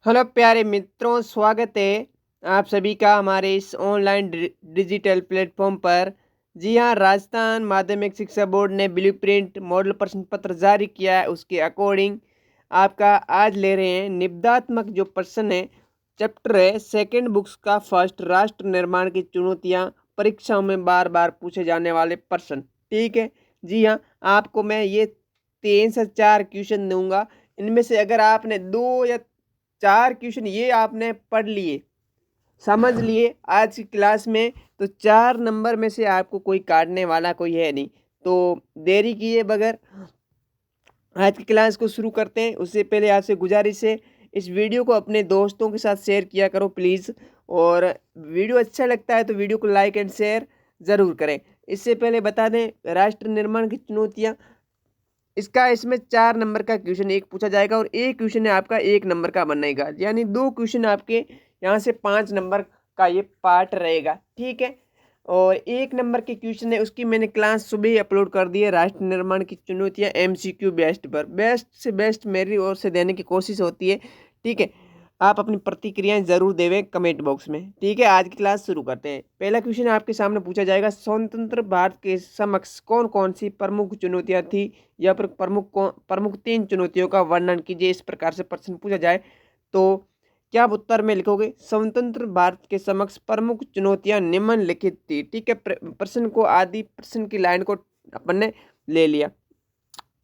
Hello प्यारे मित्रों, स्वागत है आप सभी का हमारे इस ऑनलाइन डिजिटल प्लेटफॉर्म पर। जी हाँ, राजस्थान माध्यमिक शिक्षा बोर्ड ने ब्लूप्रिंट मॉडल प्रश्न पत्र जारी किया है। उसके अकॉर्डिंग आपका आज ले रहे हैं निबंधात्मक जो प्रश्न है, चैप्टर है सेकंड बुक्स का फर्स्ट, राष्ट्र निर्माण की चुनौतियाँ, परीक्षाओं में बार बार पूछे जाने वाले प्रश्न। ठीक है। जी हाँ, आपको मैं ये 3 से 4 क्वेश्चन दूंगा। इनमें से अगर आपने 2 या 4 क्वेश्चन ये आपने पढ़ लिए, समझ लिए आज की क्लास में, तो 4 नंबर में से आपको कोई काटने वाला कोई है नहीं। तो देरी किए बगैर आज की क्लास को शुरू करते हैं। उससे पहले आपसे गुजारिश है, इस वीडियो को अपने दोस्तों के साथ शेयर किया करो प्लीज़। और वीडियो अच्छा लगता है तो वीडियो को लाइक एंड शेयर ज़रूर करें। इससे पहले बता दें, राष्ट्र निर्माण की चुनौतियाँ, इसमें 4 नंबर का क्वेश्चन एक पूछा जाएगा और एक क्वेश्चन है आपका 1 नंबर का बनेगा, यानी 2 क्वेश्चन आपके यहाँ से 5 नंबर का ये पार्ट रहेगा। ठीक है। और 1 नंबर के क्वेश्चन है उसकी मैंने क्लास सुबह ही अपलोड कर दी है, राष्ट्र निर्माण की चुनौतियाँ MCQ बेस्ट पर। बेस्ट से बेस्ट मेरी ओर से देने की कोशिश होती है। ठीक है। आप अपनी प्रतिक्रियाएं जरूर देवें कमेंट बॉक्स में। ठीक है, आज की क्लास शुरू करते हैं। पहला क्वेश्चन आपके सामने पूछा जाएगा, स्वतंत्र भारत के समक्ष कौन कौन सी प्रमुख चुनौतियां थी, या फिर प्रमुख 3 चुनौतियों का वर्णन कीजिए। इस प्रकार से प्रश्न पूछा जाए तो क्या आप उत्तर में लिखोगे, स्वतंत्र भारत के समक्ष प्रमुख चुनौतियां निम्नलिखित थी। ठीक है। प्रश्न को आदि प्रश्न की लाइन को अपन ने ले लिया,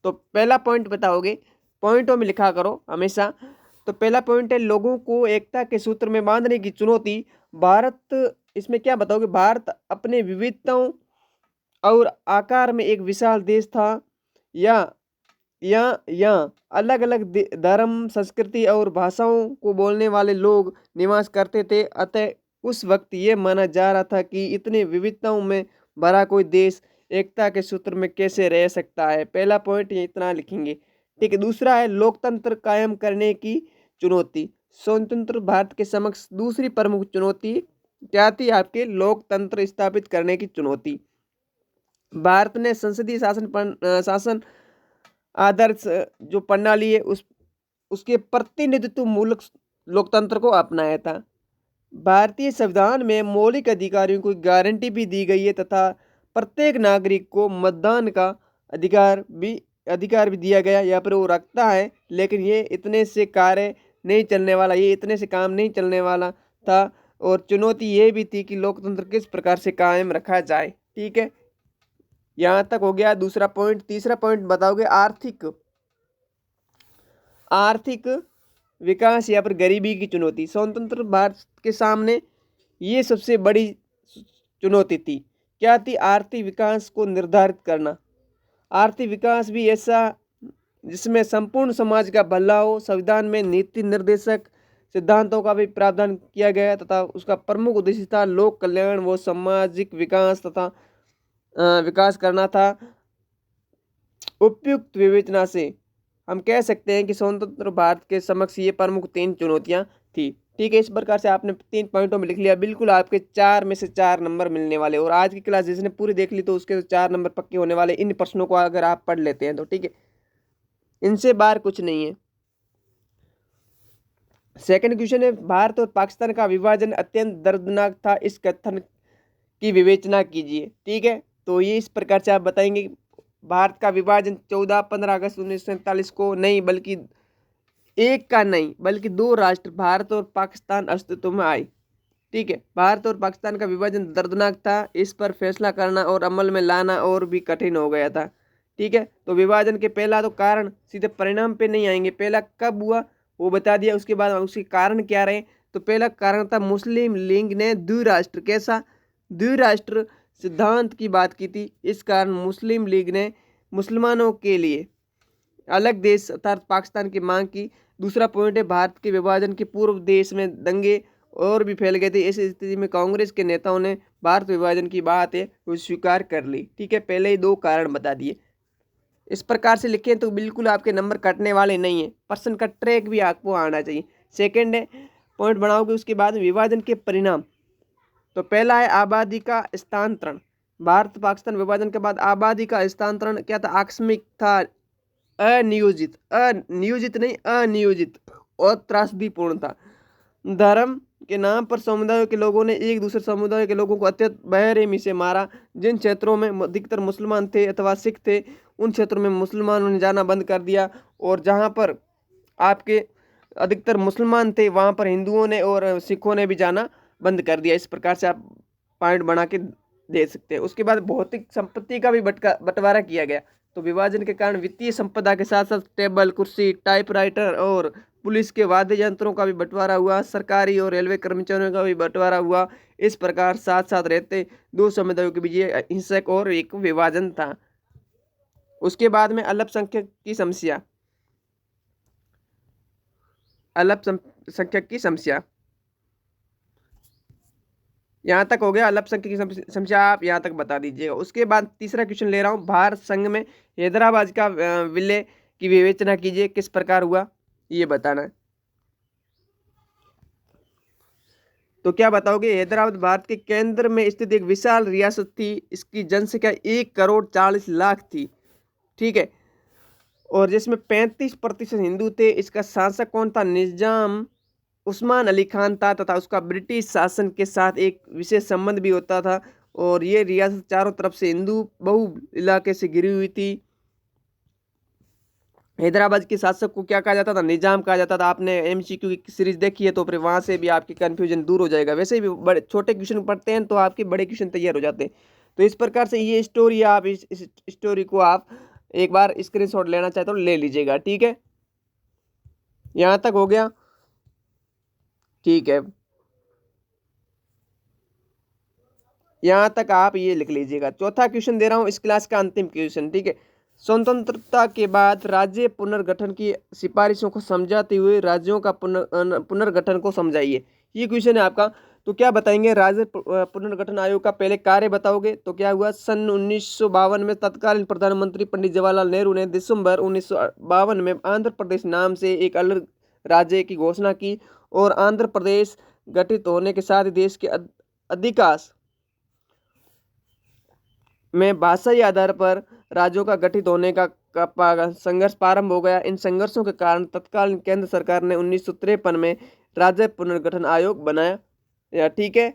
तो पहला पॉइंट बताओगे, पॉइंटों में लिखा करो हमेशा। तो पहला पॉइंट है, लोगों को एकता के सूत्र में बांधने की चुनौती। भारत, इसमें क्या बताओगे, भारत अपने विविधताओं और आकार में एक विशाल देश था। या या अलग अलग धर्म, संस्कृति और भाषाओं को बोलने वाले लोग निवास करते थे। अतः उस वक्त ये माना जा रहा था कि इतने विविधताओं में भरा कोई देश एकता के सूत्र में कैसे रह सकता है। पहला पॉइंट ये इतना लिखेंगे। ठीक है। दूसरा है, लोकतंत्र कायम करने की चुनौती। स्वतंत्र भारत के समक्ष दूसरी प्रमुख चुनौती क्या थी आपके, लोकतंत्र स्थापित करने की चुनौती। भारत ने संसदीय शासन आदर्श जो प्रणाली है उसके प्रतिनिधित्व मूलक लोकतंत्र को अपनाया था। भारतीय संविधान में मौलिक अधिकारों को गारंटी भी दी गई है तथा प्रत्येक नागरिक को मतदान का अधिकार भी दिया गया, या फिर वो रखता है। लेकिन ये इतने से कार्य नहीं चलने वाला, ये इतने से काम नहीं चलने वाला था। और चुनौती ये भी थी कि लोकतंत्र किस प्रकार से कायम रखा जाए। ठीक है, यहाँ तक हो गया दूसरा पॉइंट। तीसरा पॉइंट बताओगे, आर्थिक आर्थिक विकास या फिर गरीबी की चुनौती। स्वतंत्र भारत के सामने ये सबसे बड़ी चुनौती थी। क्या थी, आर्थिक विकास को निर्धारित करना। आर्थिक विकास भी ऐसा जिसमें संपूर्ण समाज का भला हो। संविधान में नीति निर्देशक सिद्धांतों का भी प्रावधान किया गया तथा उसका प्रमुख उद्देश्य था लोक कल्याण व सामाजिक विकास तथा विकास करना था। उपयुक्त विवेचना से हम कह सकते हैं कि स्वतंत्र भारत के समक्ष ये प्रमुख 3 चुनौतियां थी। ठीक है, इस प्रकार से आपने 3 पॉइंटों में लिख लिया। बिल्कुल आपके 4 में से 4 नंबर मिलने वाले। और आज की क्लास जिसने पूरी देख ली तो उसके 4 नंबर पक्के होने वाले, इन प्रश्नों को अगर आप पढ़ लेते हैं तो। ठीक है, इनसे बाहर कुछ नहीं है। सेकंड क्वेश्चन है, भारत और पाकिस्तान का विभाजन अत्यंत दर्दनाक था, इस कथन की विवेचना कीजिए। ठीक है, तो ये इस प्रकार से आप बताएंगे, भारत का विभाजन 14-15 अगस्त 1947 को नहीं, बल्कि एक का नहीं बल्कि 2 राष्ट्र भारत और पाकिस्तान अस्तित्व में आए। ठीक है, भारत और पाकिस्तान का विभाजन दर्दनाक था, इस पर फैसला करना और अमल में लाना और भी कठिन हो गया था। ठीक है, तो विभाजन के पहला तो कारण, सीधे परिणाम पे नहीं आएंगे, पहला कब हुआ वो बता दिया, उसके बाद उसके कारण क्या रहे। तो पहला कारण था मुस्लिम लीग ने द्विराष्ट्र, कैसा द्विराष्ट्र सिद्धांत की बात की थी। इस कारण मुस्लिम लीग ने मुसलमानों के लिए अलग देश अर्थात पाकिस्तान की मांग की। दूसरा पॉइंट है, भारत के विभाजन के पूर्व देश में दंगे और भी फैल गए थे। इस स्थिति में कांग्रेस के नेताओं ने भारत विभाजन की बात है वो स्वीकार कर ली। ठीक है, पहले ही 2 कारण बता दिए। इस प्रकार से लिखें तो बिल्कुल आपके नंबर कटने वाले नहीं है। प्रश्न का ट्रैक भी आपको आना चाहिए। सेकेंड है, पॉइंट बनाओगे उसके बाद विभाजन के परिणाम। तो पहला है आबादी का स्थानांतरण। भारत पाकिस्तान विभाजन के बाद आबादी का स्थानांतरण क्या था, आकस्मिक था, अनियोजित, अनियोजित नहीं अनियोजित। और त्रासदीपूर्ण था। धर्म के नाम पर समुदायों के लोगों ने एक दूसरे समुदाय के लोगों को अत्यंत बेरहमी से मारा। जिन क्षेत्रों में अधिकतर मुसलमान थे अथवा सिख थे, उन क्षेत्रों में मुसलमानों ने जाना बंद कर दिया, और जहाँ पर आपके अधिकतर मुसलमान थे वहाँ पर हिंदुओं ने और सिखों ने भी जाना बंद कर दिया। इस प्रकार से आप पॉइंट बना के दे सकते हैं। उसके बाद भौतिक संपत्ति का भी बंटवारा किया गया। तो विभाजन के कारण वित्तीय संपदा के साथ साथ टेबल, कुर्सी, टाइपराइटर और पुलिस के वाद्य यंत्रों का भी बंटवारा हुआ। सरकारी और रेलवे कर्मचारियों का भी बंटवारा हुआ। इस प्रकार साथ साथ रहते दो समुदायों के बीच ये हिंसक और एक विभाजन था। उसके बाद में अल्पसंख्यक की समस्या, अल्पसंख्यक की समस्या यहाँ तक हो गया। अल्पसंख्यक की समस्या आप यहाँ तक बता दीजिएगा। उसके बाद तीसरा क्वेश्चन ले रहा हूँ, भारत संघ में हैदराबाद का विलय की विवेचना कीजिए, किस प्रकार हुआ ये बताना है। तो क्या बताओगे? हैदराबाद भारत के केंद्र में स्थित एक विशाल रियासत थी। इसकी जनसंख्या 1,40,00,000 थी, ठीक है, और जिसमें 35% हिंदू थे। इसका शासक कौन था? निजाम उस्मान अली खान था, तथा उसका ब्रिटिश शासन के साथ एक विशेष संबंध भी होता था। और ये रियासत चारों तरफ से हिंदू बहुल इलाके से घिरी हुई थी। हैदराबाद के शासक को क्या कहा जाता था? निजाम कहा जाता था। आपने एमसीक्यू की सीरीज देखी है तो फिर वहाँ से भी आपकी कन्फ्यूजन दूर हो जाएगा। वैसे भी बड़े छोटे क्वेश्चन पढ़ते हैं तो आपके बड़े क्वेश्चन तैयार हो जाते हैं। तो इस प्रकार से ये स्टोरी, आप इस स्टोरी को आप एक बार स्क्रीनशॉट लेना चाहे तो ले लीजिएगा, ठीक है। यहाँ तक हो गया, ठीक है। यहाँ तक आप ये लिख लीजिएगा। चौथा क्वेश्चन दे रहा हूँ, इस क्लास का अंतिम क्वेश्चन, ठीक है। स्वतंत्रता के बाद राज्य पुनर्गठन की सिफारिशों को समझाते हुए राज्यों का पुनर्गठन को समझाइए। ये क्वेश्चन है आपका। तो क्या बताएंगे? राज्य पुनर्गठन आयोग का पहले कार्य बताओगे। तो क्या हुआ? सन 1952 में तत्कालीन प्रधानमंत्री पंडित जवाहरलाल नेहरू ने दिसंबर 1952 में आंध्र प्रदेश नाम से एक अलग राज्य की घोषणा की, और आंध्र प्रदेश गठित होने के साथ ही देश के अधिकांश में भाषाई आधार पर राज्यों का गठित होने का संघर्ष प्रारंभ हो गया। इन संघर्षों के कारण तत्कालीन केंद्र सरकार ने 1953 में राज्य पुनर्गठन आयोग बनाया, ठीक है।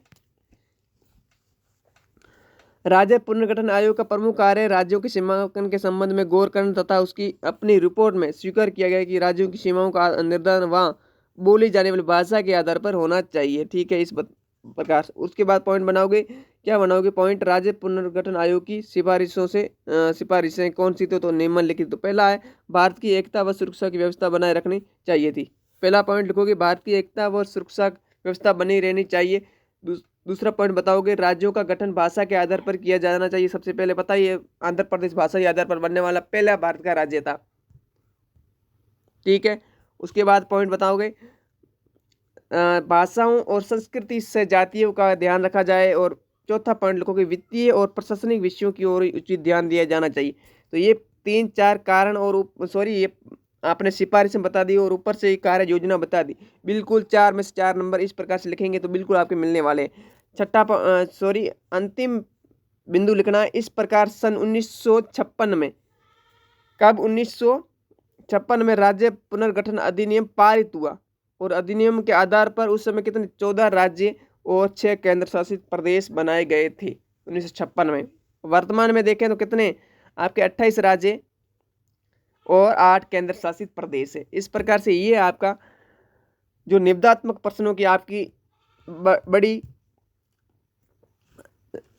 राज्य पुनर्गठन आयोग का प्रमुख कार्य राज्यों की सीमांकन के संबंध में गौर करना तथा उसकी अपनी रिपोर्ट में स्वीकार किया गया कि राज्यों की सीमाओं का निर्धारण वहाँ बोली जाने वाली भाषा के आधार पर होना चाहिए, ठीक है। इस प्रकार उसके बाद पॉइंट बनाओगे। क्या बनाओगे पॉइंट? राज्य पुनर्गठन आयोग की सिफारिशें कौन सी थी? तो निम्नलिखित। तो पहला है, भारत की एकता व सुरक्षा की व्यवस्था बनाए रखनी चाहिए थी। पहला पॉइंट लिखोगे, भारत की एकता व सुरक्षा व्यवस्था बनी रहनी चाहिए। दूसरा पॉइंट बताओगे, राज्यों का गठन भाषा के आधार पर किया जाना चाहिए। सबसे पहले पता ही है, आंध्र प्रदेश भाषा के आधार पर बनने वाला पहला भारत का राज्य था, ठीक है। उसके बाद पॉइंट बताओगे, भाषाओं और संस्कृति से जातियों का ध्यान रखा जाए। और चौथा पॉइंट लिखोगे, वित्तीय और प्रशासनिक विषयों की ओर उचित ध्यान दिया जाना चाहिए। तो ये 3-4 कारण, और सॉरी, ये आपने सिफारिशें बता दी और ऊपर से कार्य योजना बता दी। बिल्कुल 4 में से 4 नंबर इस प्रकार से लिखेंगे तो बिल्कुल आपके मिलने वाले हैं। अंतिम बिंदु लिखना है। इस प्रकार सन 1956 में, कब? 1956 में राज्य पुनर्गठन अधिनियम पारित हुआ, और अधिनियम के आधार पर उस समय कितने? 14 राज्य और 6 केंद्र शासित प्रदेश बनाए गए थे 1956 में। वर्तमान में देखें तो कितने? आपके 28 राज्य और 8 केंद्र शासित प्रदेश है। इस प्रकार से ये आपका जो निबंधात्मक प्रश्नों की आपकी बड़ी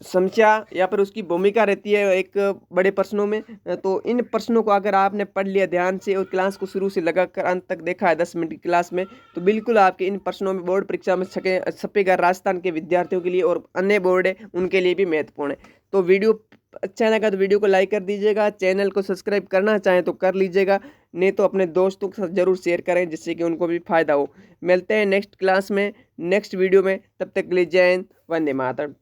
समस्या या फिर उसकी भूमिका रहती है एक बड़े प्रश्नों में। तो इन प्रश्नों को अगर आपने पढ़ लिया ध्यान से और क्लास को शुरू से लगाकर अंत तक देखा है 10 मिनट की क्लास में, तो बिल्कुल आपके इन प्रश्नों में बोर्ड परीक्षा में छपेगा। राजस्थान के विद्यार्थियों के लिए और अन्य बोर्ड है उनके लिए भी महत्वपूर्ण है। तो वीडियो अच्छा लगा तो वीडियो को लाइक कर दीजिएगा। चैनल को सब्सक्राइब करना चाहें तो कर लीजिएगा, नहीं तो अपने दोस्तों के साथ जरूर शेयर करें जिससे कि उनको भी फायदा हो। मिलते हैं नेक्स्ट क्लास में, नेक्स्ट वीडियो में। तब तक के लिए जय हिंद, वंदे मातरम।